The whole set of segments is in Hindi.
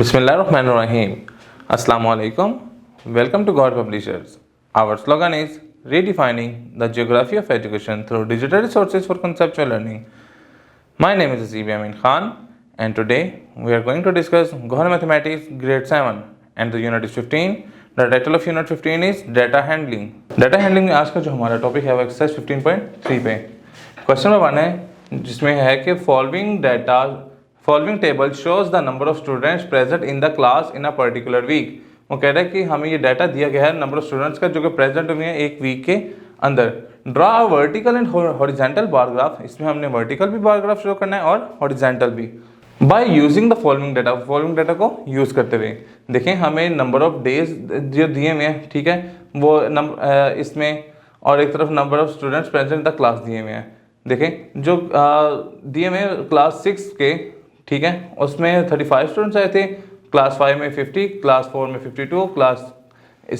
Bismillahirrahmanirrahim. Assalamu alaikum. Welcome to God Publishers. Our slogan is redefining the geography of education through digital resources for conceptual learning. My name is Azib Amin Khan, and today we are going to discuss Gohar Mathematics Grade 7 and the Unit is 15. The title of Unit 15 is Data Handling. Data Handling में आज का जो हमारा टॉपिक है वो एक्सरसाइज 15.3 पे क्वेश्चन नंबर 1 है, जिसमें है कि following table shows the number of students present in the class in a particular week. वो कह रहा है कि हमें ये डाटा दिया गया है नंबर ऑफ स्टूडेंट्स का जो कि प्रेजेंट हुए हैं एक वीक के अंदर। Draw a vertical and horizontal bar graph. इसमें हमने वर्टिकल भी बार ग्राफ शो करना है और हॉरिजॉन्टल भी by using the following data को यूज करते हुए। देखें हमें नंबर ऑफ डेज जो दिए हुए हैं, ठीक है, वो इसमें और एक तरफ number of students present in the class दिए हुए हैं। देखें जो दिए हुए क्लास 6 के, ठीक है, उसमें 35 स्टूडेंट्स आए थे, क्लास 5 में 50, क्लास 4 में 52, क्लास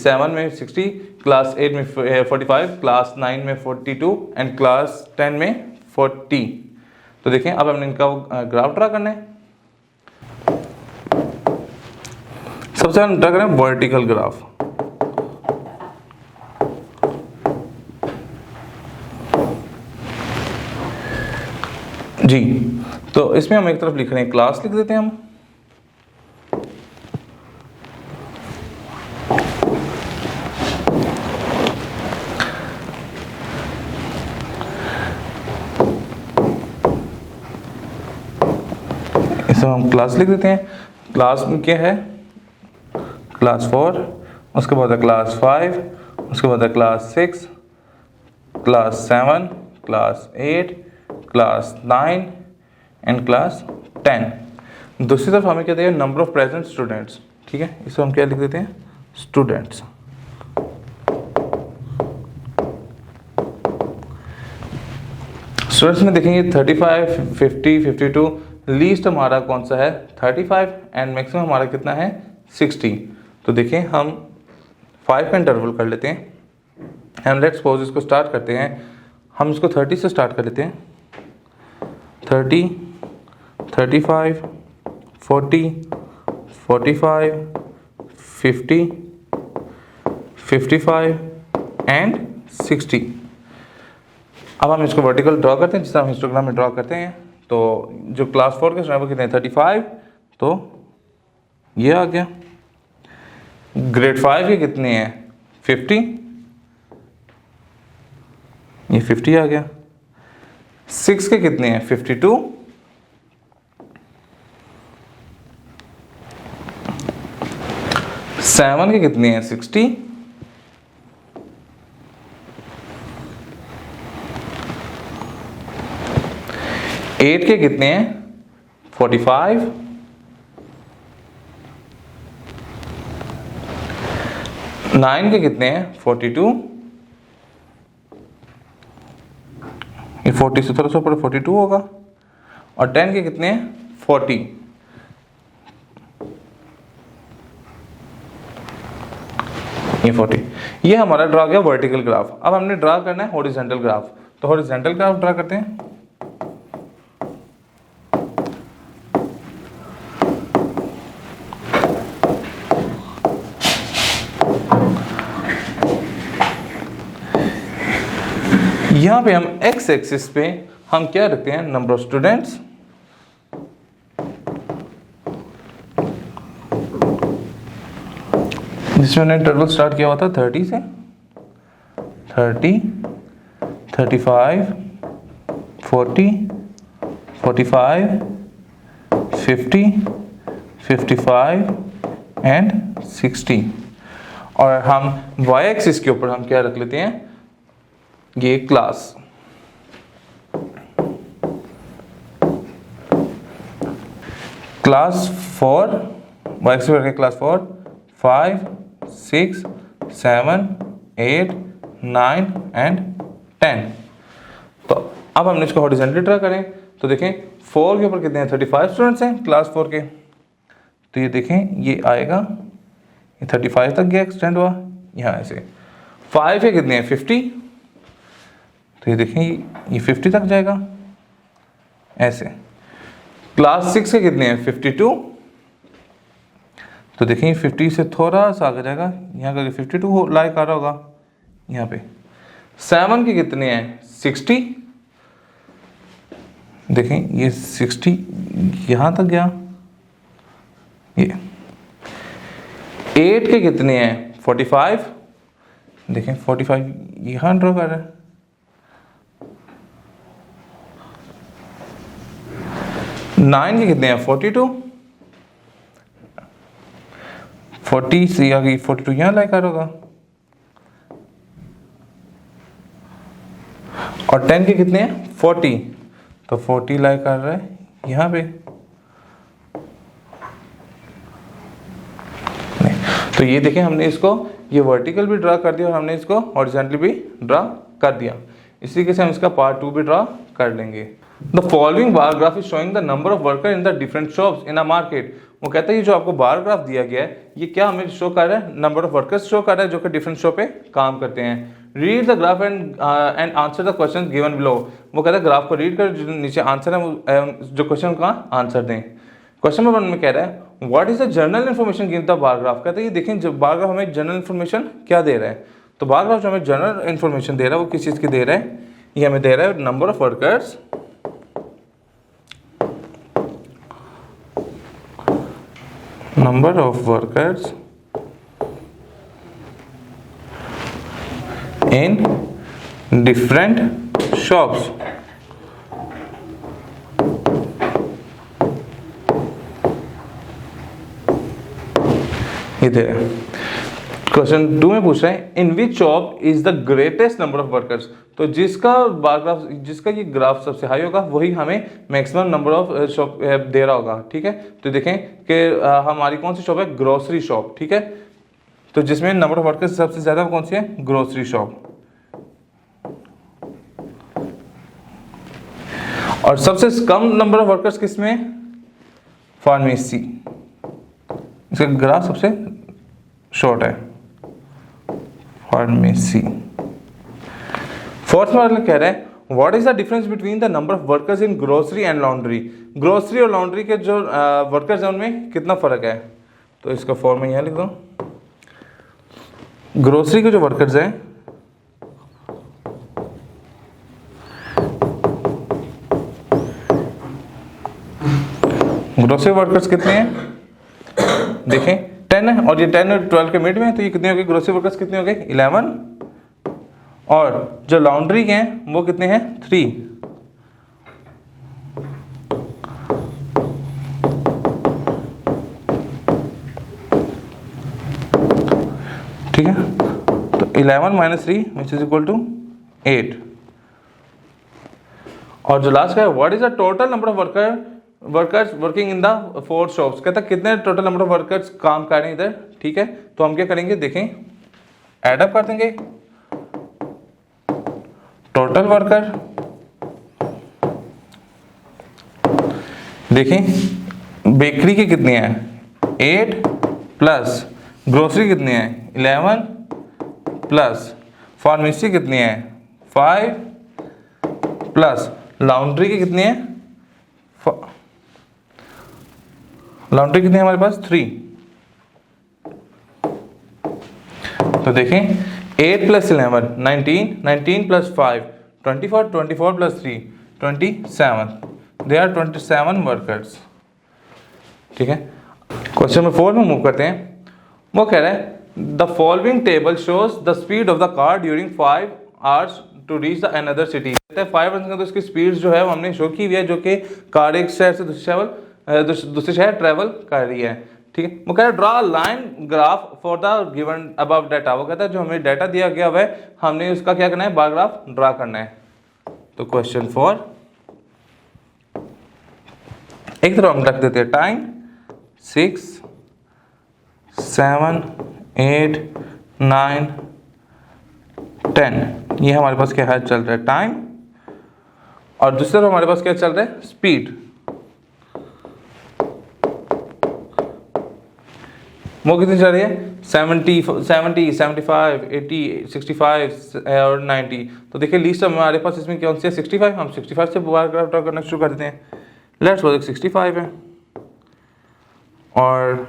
7 में 60, क्लास 8 में 45, क्लास 9 में 42 एंड क्लास 10 में 40। तो देखें अब हमने इनका ग्राफ ड्रा करना है। सबसे पहले ड्रा करें वर्टिकल ग्राफ। जी, तो इसमें हम एक तरफ लिख रहे हैं क्लास, लिख देते हैं हम। इसमें हम क्लास लिख देते हैं। क्लास में क्या है, क्लास 4, उसके बाद है क्लास 5, उसके बाद है class 6, class 7, class 8, class 9 and class 10। दूसरी तरफ हमें क्या दिया, नंबर ऑफ प्रेजेंट स्टूडेंट्स, ठीक है, इसको हम क्या लिख देते हैं, स्टूडेंट्स। स्टूडेंट्स में देखेंगे 35, 50, 52, लीस्ट हमारा कौन सा है 35 एंड मैक्सिमम हमारा कितना है 60। तो देखें हम 5 का इंटरवल कर लेते हैं एंड लेट्स सपोज इसको स्टार्ट करते हैं। हम इसको 30 से स्टार्ट कर लेते हैं। 30, 35, 40, 45, 50, 55 एंड 60। अब हम इसको वर्टिकल ड्रॉ करते हैं, जिस तरह हम हिस्टोग्राम में ड्रॉ करते हैं। तो जो क्लास 4 के स्टूडेंट कितने हैं 35, तो ये आ गया। ग्रेड 5 के कितने हैं 50, ये 50 आ गया। 6 के कितने हैं 52, 7 के कितने हैं 60, 8 के कितने हैं 45, 9 के कितने हैं 42, ये 40 से थोड़ा सा ऊपर 42 होगा, और 10 के कितने हैं 40। ये 40। ये हमारा ड्रा गया वर्टिकल ग्राफ। अब हमने ड्रा करना है हॉरिजॉन्टल ग्राफ। तो हॉरिजॉन्टल ग्राफ ड्रा करते हैं। यहाँ पे हम एक्स एक्सिस पे हम क्या रखते हैं, नंबर ऑफ स्टूडेंट्स, जिसमें हमने इंटरवल स्टार्ट किया हुआ था 30 से, 30, 35, 40, 45, 50, 55 एंड 60। और हम वाई एक्सिस के ऊपर हम क्या रख लेते हैं, ये क्लास। क्लास 4 वाई एक्सिस पर क्लास 4, 5, 6, 7, 8, 9 एंड 10। तो अब हमने इसको हॉरिजॉन्टली ड्रा करें। तो देखें 4 के ऊपर कितने हैं 35 स्टूडेंट्स हैं क्लास 4 के। तो ये देखें ये आएगा, ये 35 तक गया, एक्सटेंड हुआ यहाँ से। 5 के कितने हैं 50, तो ये देखें ये 50 तक जाएगा ऐसे। क्लास 6 के कितने हैं 52, तो देखिए 50 से थोड़ा सा आगे जाएगा, यहाँ करके 52 लाइक आ रहा होगा यहाँ पे। 7 के कितने हैं 60, देखें ये 60 यहाँ तक गया। ये 8 के कितने हैं 45, देखें 45 यहाँ ड्रॉ कर रहा है। 9 के कितने हैं 42, 40 से आगे 42 यहाँ लाइक आ रहा होगा। और 10 के कितने हैं 40, तो 40 लाइक कर रहा है यहाँ पे। तो ये देखें हमने इसको ये वर्टिकल भी ड्रा कर दिया और हमने इसको हॉरिजॉन्टली भी ड्रा कर दिया। इसी तरीके से हम इसका पार्ट 2 भी ड्रा कर लेंगे। The following bar graph is showing the number of worker in the different shops in a market. वो कहता है ये जो आपको बार ग्राफ दिया गया है ये क्या हमें शो कर रहा है, नंबर ऑफ वर्कर्स शो कर रहा है जो कि डिफरेंट शॉप पे काम करते हैं। Read the graph and answer the question given below. वो कहता है ग्राफ को रीड कर, जो नीचे आंसर है जो क्वेश्चन का आंसर दें। क्वेश्चन नंबर 1 में कह रहा है what is the general information given the bar graph. कहते हैं ये देखें जब बार ग्राफ हमें जनरल इन्फॉर्मेशन क्या दे रहा है, तो बार ग्राफ जो हमें जनरल इन्फॉर्मेशन दे रहा है वो किस चीज़ की दे रहा है, ये हमें दे रहा है number of workers in different shops। इधर क्वेश्चन 2 में पूछ रहे हैं in which shop is the greatest number of workers. तो जिसका बार ग्राफ, जिसका ये ग्राफ सबसे हाई होगा वही हमें मैक्सिमम नंबर ऑफ शॉप दे रहा होगा। ठीक है, तो देखें कि हमारी कौन सी शॉप है, ग्रोसरी शॉप। ठीक है, तो जिसमें नंबर ऑफ वर्कर्स सबसे ज्यादा कौन सी है, ग्रोसरी शॉप। और सबसे कम नंबर ऑफ वर्कर्स किसमें, फार्मेसी। इसका ग्राफ सबसे शॉर्ट है, फार्मेसी। फोर्थ में कह रहा है what is the difference between the number of workers in grocery and laundry. Grocery और लॉन्ड्री के जो वर्कर्स हैं उनमें कितना फर्क है। तो इसका फॉर्म मैं यहाँ लिख दूँ, ग्रोसरी के जो वर्कर्स हैं ग्रोसरी वर्कर्स कितने हैं, देखें 10 है और ये 10 और 12 के मिड में है, तो ये कितने हो गए ग्रोसरी वर्कर्स, कितने हो गए 11। और जो लॉन्ड्री के हैं वो कितने हैं 3। ठीक है, तो 11 minus 3 which is equal to 8। और जो लास्ट का है what is the total number of workers working in the 4 shops. कहता है कितने टोटल नंबर ऑफ वर्कर्स काम कर रहे हैं इधर। ठीक है, तो हम क्या करेंगे, देखें एडअप कर देंगे टोटल वर्कर। देखें बेकरी के कितने हैं 8 प्लस ग्रोसरी कितने हैं 11 प्लस फार्मेसी कितने हैं 5 प्लस लॉन्ड्री के कितने हैं, लॉन्ड्री कितने हैं हमारे पास 3। तो देखें 8 plus 11 19, 19 plus 5 24, 24 plus 3 27, they are 27 workers. ठीक है, क्वेश्चन नंबर 4 में मूव करते हैं। वो कह रहा है the following table shows the speed of the car during 5 hours to reach the another city. 5 hours तो उसकी स्पीड जो है वो हमने शो की हुई है, जो कि कार एक शहर से दूसरे शहर ट्रेवल कर रही है। ठीक है, वो कह रहा है draw line graph for the given above data. वो कहता है जो हमें डाटा दिया गया हुआ है हमने उसका क्या करना है, बार ग्राफ ड्रा करना है। तो क्वेश्चन 4 एक तरफ हम रख देते हैं टाइम 6 7 8 9 10, ये हमारे पास क्या है चल रहा है टाइम, और दूसरी तरफ हमारे पास क्या चल रहा है स्पीड। वो कितनी चल रही है 70 75 80 65 और 90। तो देखिए लीस्ट हमारे पास इसमें कौन सी है 65। हम 65 से बार ग्राफ ड्रा करना शुरू कर देते हैं। लेट्स सपोज 65 है और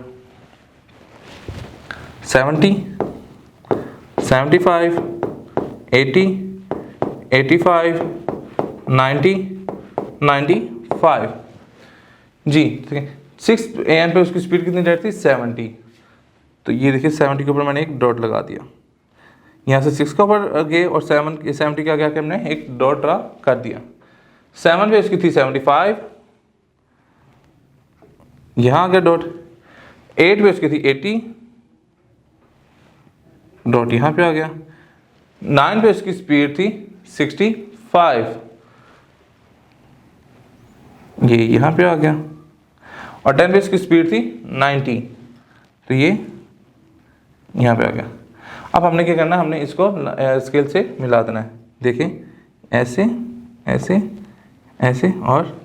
70, 75, 80, 85, 90, 95 जी। ठीक है, 6 AM पे उसकी स्पीड कितनी जा रही थी? 70। तो ये देखिए 70 के ऊपर मैंने एक डॉट लगा दिया, यहाँ से 6 के ऊपर गए और 70 के आगे आके हमने एक डॉट ड्रा कर दिया। 7 पे उसकी थी 75, यहाँ आ गया डॉट। 8 पे उसकी थी 80, डॉट यहाँ पे आ गया। 9 पे उसकी स्पीड थी 65, ये यहाँ पे आ गया। और 10 पे इसकी स्पीड थी 90, तो ये यहाँ पे आ गया। अब हमने क्या करना है, हमने इसको स्केल से मिला देना है। देखिए ऐसे ऐसे ऐसे और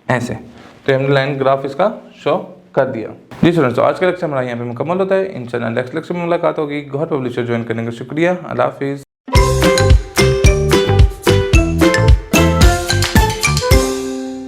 ऐसे, तो हमने लाइन ग्राफ इसका शो कर दिया। जी स्टूडेंट्स, तो आज का लेक्चर हमारा यहाँ पे मुकम्मल होता है। इंशाल्लाह नेक्स्ट लेक्चर में मुलाकात होगी। गौहर पब्लिशर ज्वाइन करने का शुक्रिया। अल्लाह हाफिज़।